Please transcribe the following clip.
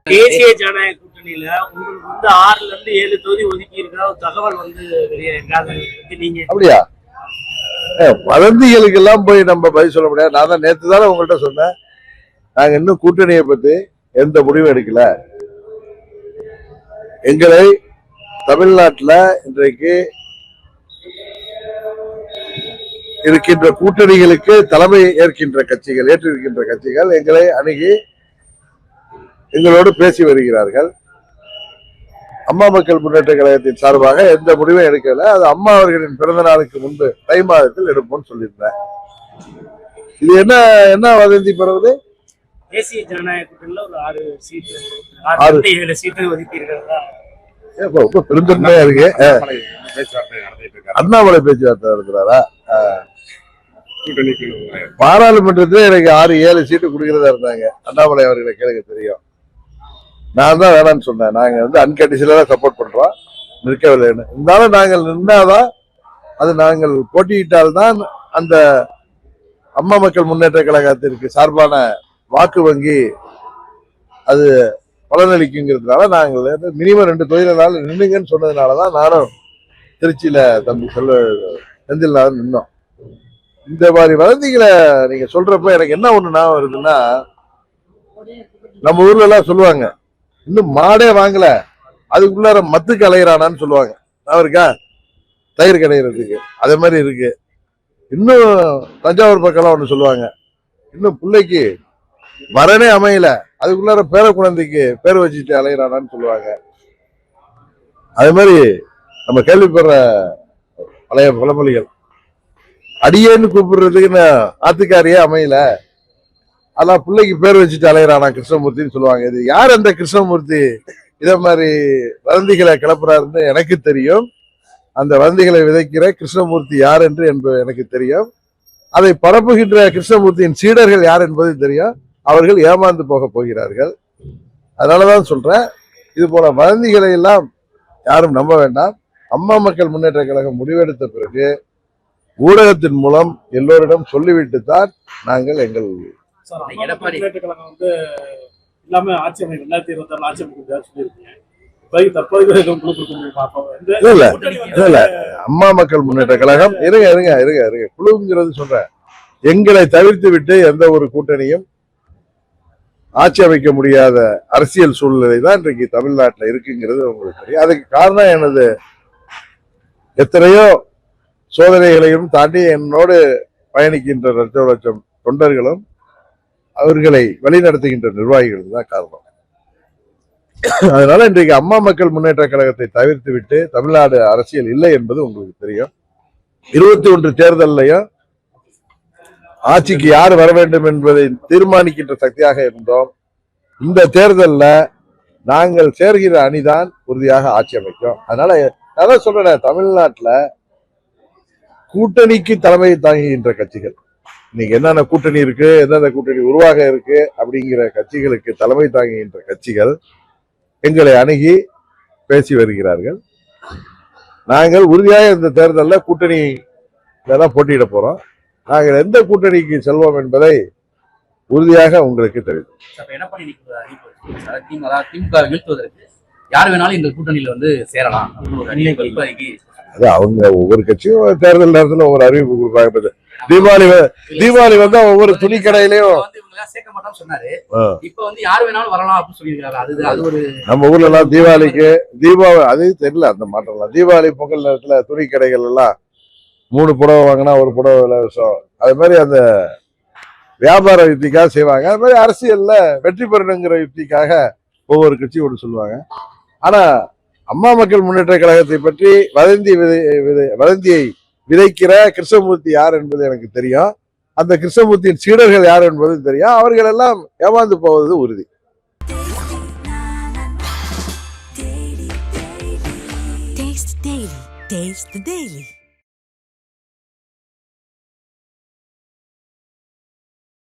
தேசிய ஜனநாயக கூட்டணியில உங்களுக்கு வந்து 6ல இருந்து 7 தொகுதி ஒதுக்கி இருக்கிற தகவல் வந்து வெளியாயிருக்காது. நீங்க அப்படியா? வதந்திகளுக்கு எல்லாம் போய் நம்ம பதில் சொல்ல முடியாது. நான் தான் நேற்று தானே உங்கள்கிட்ட சொன்னேன், நாங்க இன்னும் கூட்டணியை பத்தி எந்த முடிவும் எடுக்கல. எங்களை தமிழ்நாட்டில் இன்றைக்கு இருக்கின்ற கூட்டணிகளுக்கு தலைமை ஏற்றிருக்கின்ற கட்சிகள் எங்களை அணுகி எங்களோடு பேசி வருகிறார்கள். அம்மா மக்கள் முன்னேற்ற கழகத்தின் சார்பாக எந்த முடிவும் எடுக்கல. அது அம்மா அவர்களின் பிறந்த நாளுக்கு முன்பு தை மாதத்தில் எடுப்போம்னு சொல்லியிருந்தேன். இது என்ன வதந்தி பரவுது? தேசிய ஜனநாயக கூட்டணியில ஒரு 7 சீட்டு ஒதுக்கி இருக்கிறதா ரொம்ப பெருந்தன்மையா இருக்கு. அண்ணாமலை பேச்சுவார்த்தை நடத்துறாரா? பாராளுமன்றத்தில் எனக்கு 6-7 சீட்டு கொடுக்கிறதா இருந்தாங்க. அண்ணாமலை அவர்களை கேளுங்க தெரியும். நான் தான் வேணான்னு சொன்னேன். நாங்க வந்து அன்கண்டிஷனலா சப்போர்ட் பண்றோம், நிற்கவில்லைன்னு. இருந்தாலும் நாங்கள் நின்னாதான், அது நாங்கள் போட்டியிட்டால்தான் அந்த அம்மா மக்கள் முன்னேற்ற கழகத்திற்கு சார்பான வாக்கு வங்கி அது பலனளிக்குங்கிறதுனால நாங்கள் மினிமம் 2 தொகுதியினால நின்னுங்கன்னு சொன்னதுனாலதான் நானும் திருச்சியில தம்பி செந்தில்நாதன் நின்னோம். இந்த மாதிரி வதந்திகளை நீங்க சொல்றப்ப எனக்கு என்ன ஒண்ணு ஞாபகம் வருதுன்னா, நம்ம ஊர்ல எல்லாம் சொல்லுவாங்க, இன்னும் மாடே வாங்கல அதுக்குள்ளார மத்துக்கு அலையிறானான்னு சொல்லுவாங்க. அவருக்கா தயிர் கிடைக்கிறதுக்கு அதே மாதிரி இருக்கு. இன்னும் தஞ்சாவூர் பக்கம் ஒண்ணு சொல்லுவாங்க, இன்னும் பிள்ளைக்கு வரனே அமையல அதுக்குள்ளார பேர குழந்தைக்கு பேர் வச்சுட்டு அலையிறானான்னு சொல்லுவாங்க. அதே மாதிரி நம்ம கேள்விப்படுற பழைய பழமொழிகள், அடியேன்னு கூப்பிடுறதுக்கு ஆத்துக்காரியே அமையல, அதான் பிள்ளைக்கு பேர் வச்சுட்டு அலையிறானா கிருஷ்ணமூர்த்தின்னு சொல்லுவாங்க. இது யார் அந்த கிருஷ்ணமூர்த்தி இத மாதிரி வதந்திகளை கிளப்புறாருன்னு எனக்கு தெரியும். அந்த வதந்திகளை விதைக்கிற கிருஷ்ணமூர்த்தி யார் என்று எனக்கு தெரியும். அதை பரப்புகின்ற கிருஷ்ணமூர்த்தியின் சீடர்கள் யார் என்பது தெரியும். அவர்கள் ஏமாந்து போக போகிறார்கள். அதனாலதான் சொல்றேன், இது போல வதந்திகளை எல்லாம் யாரும் நம்ப வேண்டாம். அம்மா மக்கள் முன்னேற்ற கழகம் முடிவெடுத்த பிறகு ஊடகத்தின் மூலம் எல்லோரிடம் சொல்லிவிட்டு தான் நாங்கள் எங்கள் முன்னேற்ற கழகம் வந்து எல்லாமே ஆட்சி அமைப்பு 2026 ஆட்சி அமைப்பு சொல்லியிருக்கீங்க. இல்ல அம்மா மக்கள் முன்னேற்ற கழகம் இருங்க குழுங்கிறது சொல்றேன். எங்களை தவிர்த்து விட்டு எந்த ஒரு கூட்டணியும் ஆட்சி அமைக்க முடியாத அரசியல் சூழ்நிலை தான் இன்றைக்கு தமிழ்நாட்டில் இருக்குங்கிறது உங்களுக்கு தெரியும். அதுக்கு காரணம் எனது எத்தனையோ சோதனைகளையும் தாண்டி என்னோடு பயணிக்கின்ற லட்சம் தொண்டர்களும் அவர்களை வழிநடத்துகின்ற நிர்வாகிகள் தான் காரணம். அதனால இன்றைக்கு அம்மா மக்கள் முன்னேற்ற கழகத்தை தவிர்த்து விட்டு தமிழ்நாடு அரசியல் இல்லை என்பது உங்களுக்கு தெரியும். 21 தேர்தலையும் ஆட்சிக்கு யார் வர வேண்டும் என்பதை தீர்மானிக்கின்ற சக்தியாக இருந்தோம். இந்த தேர்தலில் நாங்கள் சேர்கிற அணிதான் உறுதியாக ஆட்சி அமைக்கும். அதனால அதான் சொல்றேன், தமிழ்நாட்டில் கூட்டணிக்கு தலைமை தாங்குகின்ற கட்சிகள், இன்னைக்கு என்னென்ன கூட்டணி இருக்கு, எந்தெந்த கூட்டணி உருவாக இருக்கு அப்படிங்கிற கட்சிகளுக்கு தலைமை தாங்குகின்ற கட்சிகள் எங்களை அணுகி பேசி வருகிறார்கள். நாங்கள் உறுதியாக இந்த தேர்தலில் கூட்டணி தான் போட்டியிட போறோம். நாங்கள் எந்த கூட்டணிக்கு செல்வோம் என்பதை உறுதியாக உங்களுக்கு தெரியும். யார் வேணாலும் இந்த கூட்டணியில வந்து சேரலாம். அவங்க ஒவ்வொரு கட்சியும் தேர்தல் நேரத்தில் ஒவ்வொரு அறிவிப்பு கொடுப்பாங்க. தீபாவளி வந்தா ஒவ்வொரு துணி கடையிலயும் நம்ம ஊர்ல எல்லாம் தீபாவளி அது தெரியல அந்த மாற்றம். தீபாவளி பொங்கல் நேரத்துல துணி கடைகள் எல்லாம் 3 புடவை வாங்கினா 1 புடவை இலவசம். அது மாதிரி அந்த வியாபார யுக்திக்காக செய்வாங்க. அது மாதிரி அரசியல்ல வெற்றி பெறணுங்கிற யுக்திக்காக ஒவ்வொரு கட்சியும் ஒன்று சொல்லுவாங்க. ஆனா அம்மா மக்கள் முன்னேற்ற கழகத்தை பற்றி வதந்தியை விதைக்கிற கிருஷ்ணமூர்த்தி யார் என்பது எனக்கு தெரியும். அந்த கிருஷ்ணமூர்த்தியின் சீடர்கள் யார் என்பது தெரியும். அவர்கள் எல்லாம் ஏமாந்து போவது உறுதி. Taste the Daily.